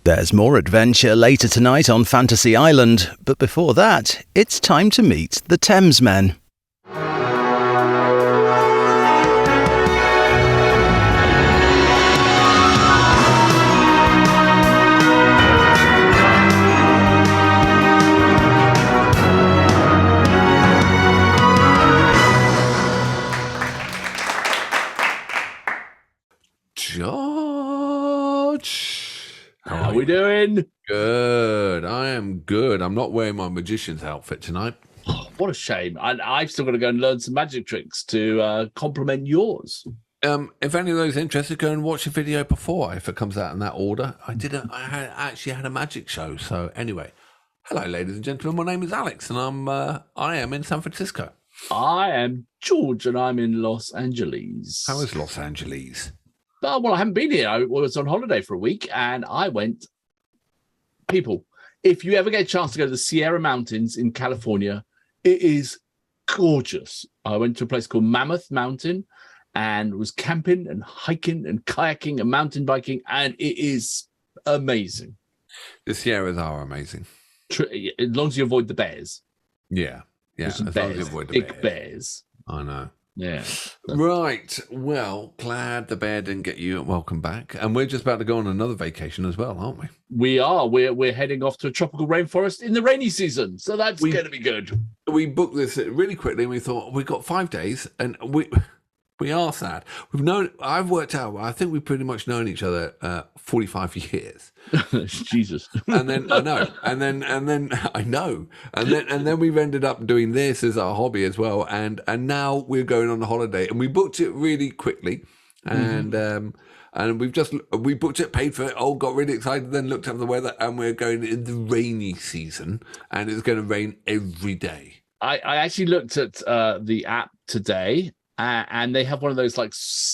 There's more adventure later tonight on Fantasy Island, but before that, it's time to meet the Thamesmen. How are we doing? Good. I am good. I'm not wearing my magician's outfit tonight. Oh, what a shame. I've still got to go and learn some magic tricks to complement yours. If any of those interested, go and watch the video before if it comes out in that order. I actually had a magic show. So anyway, hello, ladies and gentlemen. My name is Alex, and I am in San Francisco. I am George, and I'm in Los Angeles. How is Los Angeles? Well, I haven't been here. I was on holiday for a week, and I went. People, if you ever get a chance to go to the Sierra Mountains in California, it is gorgeous. I went to a place called Mammoth Mountain and was camping and hiking and kayaking and mountain biking, and it is amazing. The Sierras are amazing. As long as you avoid the bears. Yeah. As long as you avoid the big bears. I know. Yeah. Right. Well, glad the bear didn't get you. Welcome back. And we're just about to go on another vacation as well, aren't we? We are. We're heading off to a tropical rainforest in the rainy season. So that's going to be good. We booked this really quickly and we thought we've got 5 days and we are sad. I've worked out, I think we've pretty much known each other 45 years. Jesus. And then I know. And then I know. And then we've ended up doing this as our hobby as well. And now we're going on a holiday and we booked it really quickly. And we booked it, paid for it, got really excited, then looked up the weather and we're going in the rainy season and it's going to rain every day. I actually looked at the app today. And they have one of those like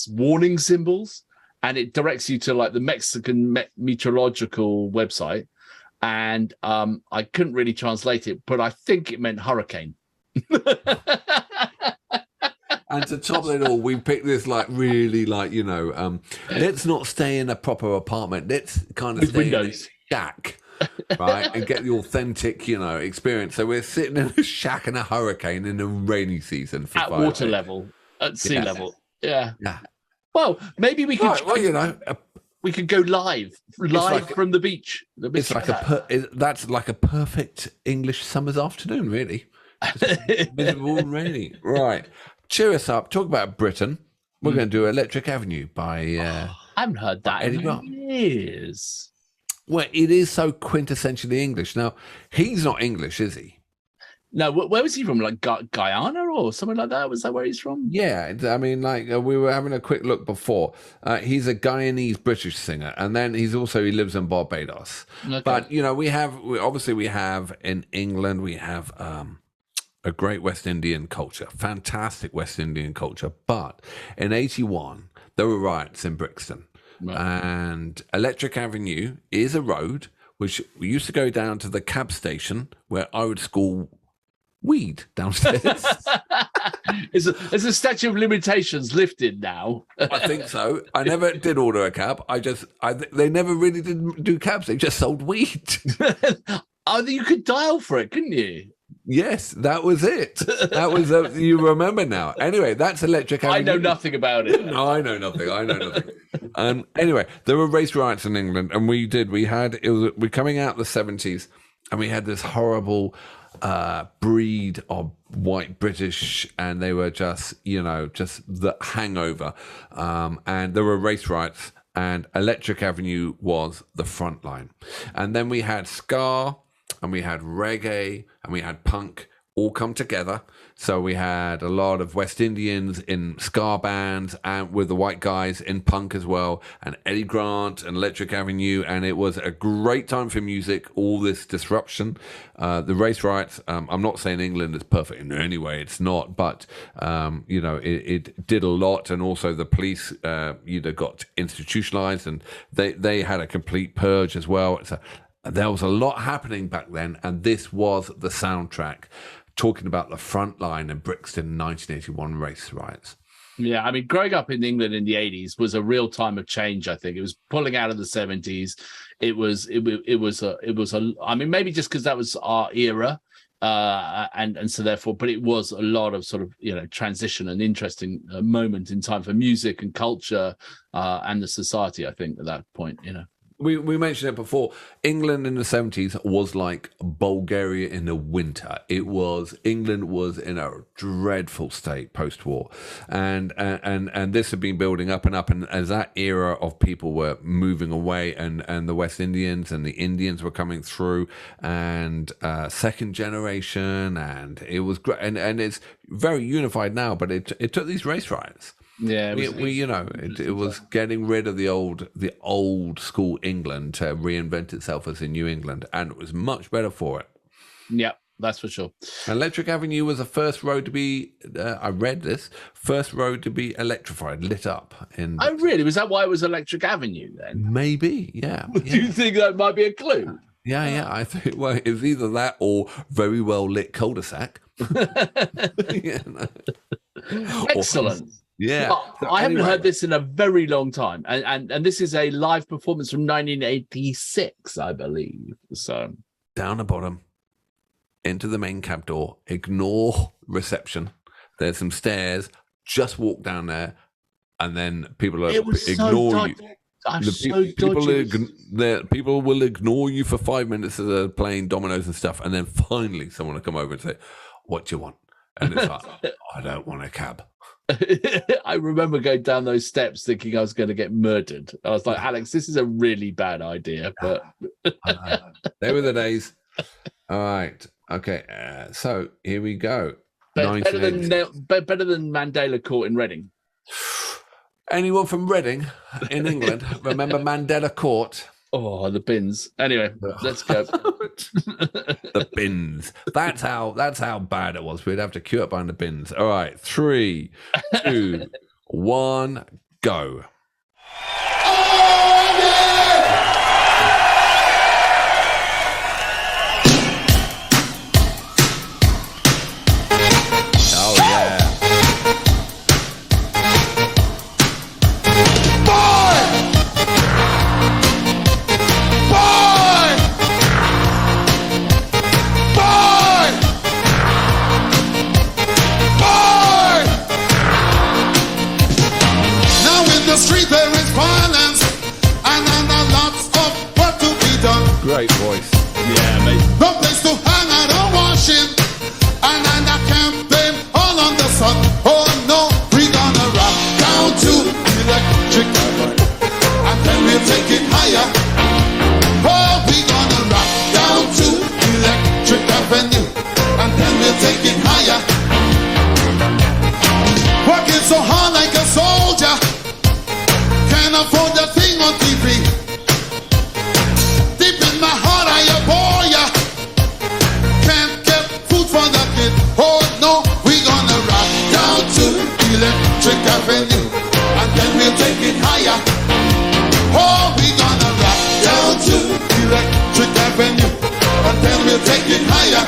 warning symbols, and it directs you to like the Mexican meteorological website. And I couldn't really translate it, but I think it meant hurricane. And to top it all, we picked this like really like, let's not stay in a proper apartment. Let's kind of with stay windows. In a shack. Right, and get the authentic, experience. So we're sitting in a shack in a hurricane in a rainy season at water level. At sea level, yeah. Well, maybe we could. We could go live from the beach. It's like that's like a perfect English summer's afternoon, really. Miserable and rainy. Right, cheer us up. Talk about Britain. We're going to do Electric Avenue by. I haven't heard that in years. Well, it is so quintessentially English. Now, he's not English, is he? No, where was he from? Like Guyana or something like that? Was that where he's from? Yeah, I mean, we were having a quick look before. He's a Guyanese British singer, and then he lives in Barbados. Okay. But we have in England we have a great West Indian culture, fantastic West Indian culture. But in '81 there were riots in Brixton, right. And Electric Avenue is a road which we used to go down to the cab station where I would score weed downstairs. Is the statute of limitations lifted now? I think so. I never did order a cab. They never really did do cabs. They just sold weed. Oh, you could dial for it, couldn't you? Yes, that was it. That was you remember now. Anyway, that's Electric Avenue. I know nothing about it. No, I know nothing. Anyway, there were race riots in England, and we're coming out the 70s, and we had this horrible breed of white British, and they were just the hangover. And there were race riots, and Electric Avenue was the front line. And then we had ska, and we had reggae, and we had punk all come together. So we had a lot of West Indians in ska bands and with the white guys in punk as well, and Eddy Grant and Electric Avenue, and it was a great time for music, all this disruption. The race riots, I'm not saying England is perfect in any way, it's not, but it did a lot, and also the police got institutionalized, and they had a complete purge as well. So there was a lot happening back then, and this was the soundtrack, talking about the front line in Brixton 1981 race riots. Yeah, I mean, growing up in England in the 80s was a real time of change. I think it was pulling out of the 70s. It was a. I mean, maybe just because that was our era, and so therefore, but it was a lot of sort of transition and interesting moment in time for music and culture and the society. I think at that point, We mentioned it before. England in the 70s was like Bulgaria in the winter. England was in a dreadful state post-war, and this had been building up and up. And as that era of people were moving away, and the West Indians and the Indians were coming through, and second generation, and it was great. And it's very unified now, but it took these race riots. Yeah, it was getting rid of the old school England to reinvent itself as a New England, and it was much better for it. Yeah, that's for sure. Electric Avenue was the first road to be. I read this first road to be electrified, lit up. Oh, really? Was that why it was Electric Avenue then? Maybe, yeah. Do you think that might be a clue? Yeah. I think it's either that or very well lit cul-de-sac. Excellent. Yeah, well, I haven't heard this in a very long time, and this is a live performance from 1986, I believe. So down the bottom, into the main cab door. Ignore reception. There's some stairs. Just walk down there, and then people will ignore you. People will ignore you for 5 minutes as they're playing dominoes and stuff, and then finally someone will come over and say, "What do you want?" And it's like, "I don't want a cab." I remember going down those steps thinking I was going to get murdered. I was like, Alex, this is a really bad idea. But they were the days. All right. Okay. So here we go. Better than Mandela Court in Reading. Anyone from Reading in England remember Mandela Court? Oh, the bins. Anyway, let's go. The bins. That's how bad it was. We'd have to queue up behind the bins. All right, 3, 2, 1, go. Great voice. Yeah, mate. No place to hang out or washing. And a campaign all on the sun. Oh no, we gonna rock down to Electric Avenue. And then we'll take it higher. Oh, we gonna rock down to Electric Avenue. And then we'll take it higher. Working so hard like a soldier. Can't afford the thing on TV. My heart, I abhor ya. Can't get food for the kid. Oh no, we gonna rock down to Electric Avenue, and then we'll take it higher. Oh, we gonna rock down to Electric Avenue, and then we'll take it higher.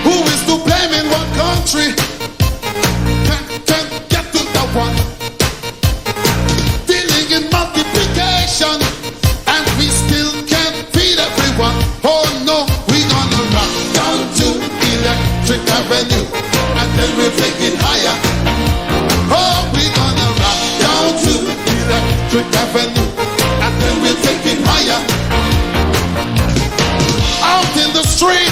Who is to blame in what country? Can't get to the one. Dealing in multiplication. We still can't feed everyone. Oh no, we gonna rock down to Electric Avenue, and then we'll take it higher. Oh, we gonna rock down to Electric Avenue, and then we'll take it higher. Out in the street,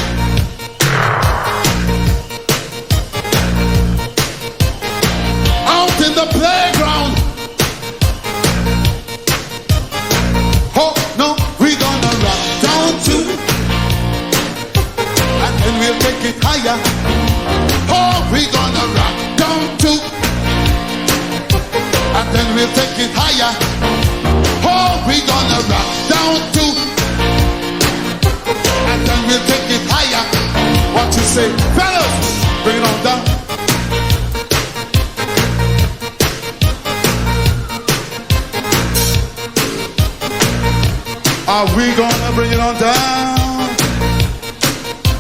out in the playground. Oh no, we gonna rock down to, and then we'll take it higher. Oh, we gonna rock down to, and then we'll take it higher. Oh, we gonna rock down to, and then we'll take it higher. What you say, fellas? Bring it on down. Are we gonna bring it on down?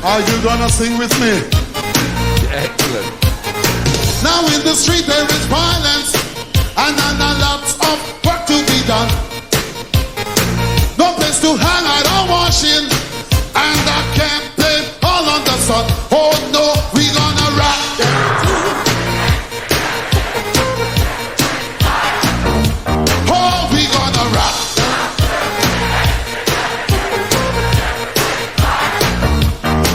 Are you gonna sing with me? Excellent. Now street there is violence, and a lots of work to be done. No place to hang out or washing, and I can't blame all on the sun. Oh no, we gonna rock that too. Oh, we gonna rock.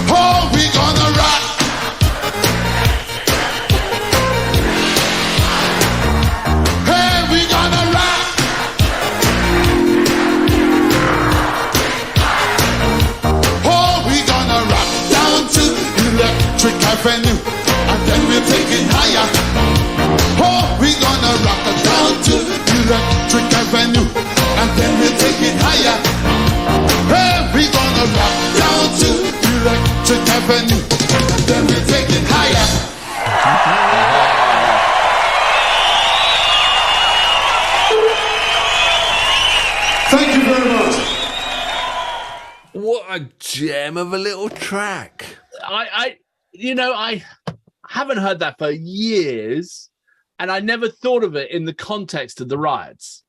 Oh, we gonna rock. Hey, we gonna rock. Oh, we gonna rock down to Electric Avenue, and then we'll take it higher. Oh, we gonna rock down to Electric Avenue, and then we'll take it higher. Hey, we gonna rock down to Electric Avenue, and then we'll take it higher. Thank you very much. What a gem of a little track. I haven't heard that for years, and I never thought of it in the context of the riots.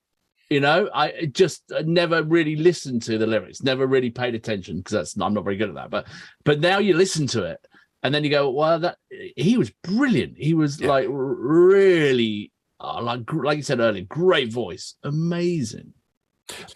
I just never really listened to the lyrics, never really paid attention, because I'm not very good at that. But now you listen to it, and then you go, well, he was brilliant. He was like really, like you said earlier, great voice, amazing.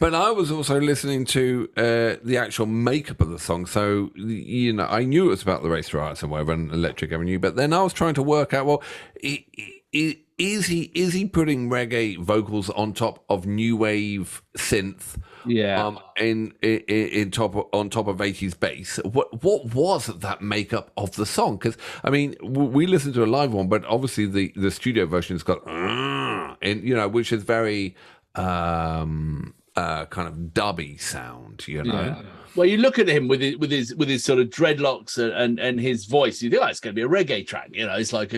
But I was also listening to the actual makeup of the song. So, I knew it was about the race riots and whatever, and Electric Avenue. But then I was trying to work out, well, is he putting reggae vocals on top of new wave synth? Yeah. On top of 80s bass. What was that makeup of the song? Because we listened to a live one, but obviously the studio version's got which is very kind of dubby sound, Yeah. Well, you look at him with his sort of dreadlocks and his voice, you think, it's going to be a reggae track, it's like,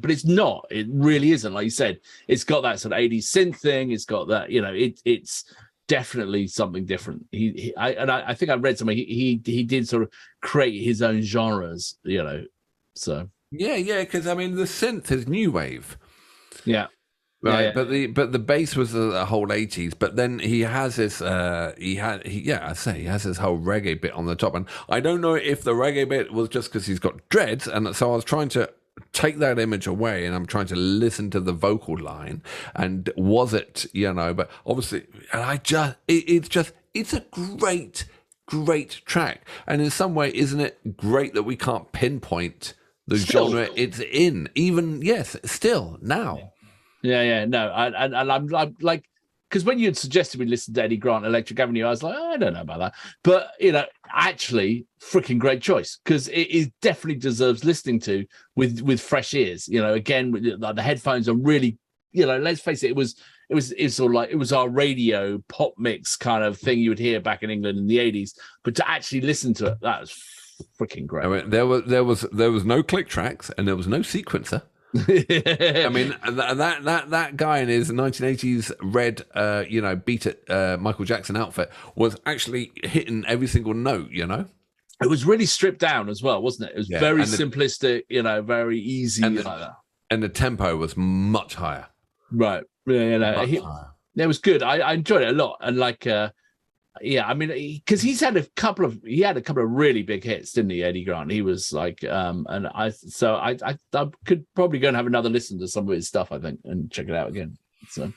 but it's not. It really isn't. Like you said, it's got that sort of 80s synth thing. It's got that, it's definitely something different. I think I read somewhere he did sort of create his own genres, So yeah, because the synth is new wave. Yeah. Right, Yeah. but the bass was the whole 80s. But then he has this he has this whole reggae bit on the top, and I don't know if the reggae bit was just because he's got dreads, and so I was trying to take that image away, and I'm trying to listen to the vocal line, and was it, but obviously, and it's a great track, and in some way, isn't it great that we can't pinpoint the genre it's in, even still now. Yeah, no, and I'm like, because when you had suggested we listen to Eddie Grant, Electric Avenue, I was like, I don't know about that, but actually, freaking great choice, because it definitely deserves listening to with fresh ears. Again, the headphones are really, let's face it, it's sort of like it was our radio pop mix kind of thing you would hear back in England in the 80s, but to actually listen to it, that was freaking great. There was no click tracks, and there was no sequencer. That guy in his 1980s red, beat it Michael Jackson outfit was actually hitting every single note. It was really stripped down as well, wasn't it? It was very simplistic, very easy, like that. And the tempo was much higher. Right? It was good. I enjoyed it a lot, and because he had a couple of really big hits, didn't he, Eddie Grant? He was like, and I could probably go and have another listen to some of his stuff, I think, and check it out again. So,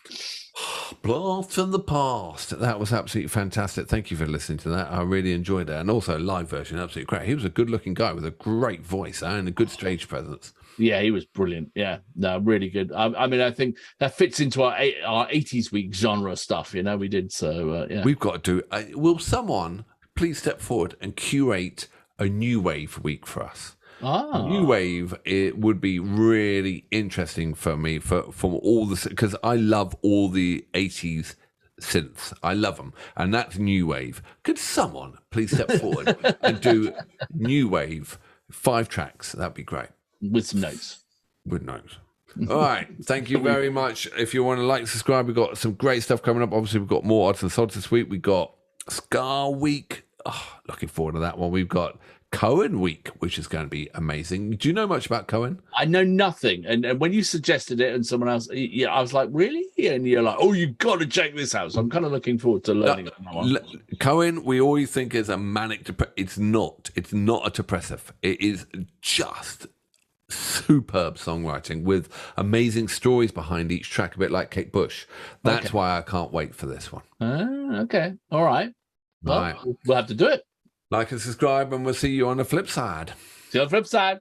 Blast from the Past. That was absolutely fantastic. Thank you for listening to that. I really enjoyed that, and also live version, absolutely great. He was a good-looking guy with a great voice and a good stage presence. Yeah, he was brilliant. Yeah, no, really good. I think that fits into our 80s week genre stuff, we did. So, yeah. We've got to do... will someone please step forward and curate a new wave week for us? New wave, it would be really interesting for me from all the... Because I love all the 80s synths. I love them. And that's new wave. Could someone please step forward and do new wave 5 tracks? That'd be great. With some notes. With notes. All right. Thank you very much. If you want to subscribe, we've got some great stuff coming up. Obviously, we've got more odds and sods this week. We've got Scar Week. Oh, looking forward to that one. We've got Cohen week, which is going to be amazing. Do you know much about Cohen? I know nothing. And when you suggested it and someone else, yeah, I was like, really? And you're like, oh, you got to check this out. So I'm kind of looking forward to learning. Cohen, we always think is a manic. It's not. It's not a depressive. It is just superb songwriting with amazing stories behind each track, a bit like Kate Bush. That's why I can't wait for this one. Okay. All right. Well, we'll have to do it. Like and subscribe, and we'll see you on the flip side. See you on the flip side.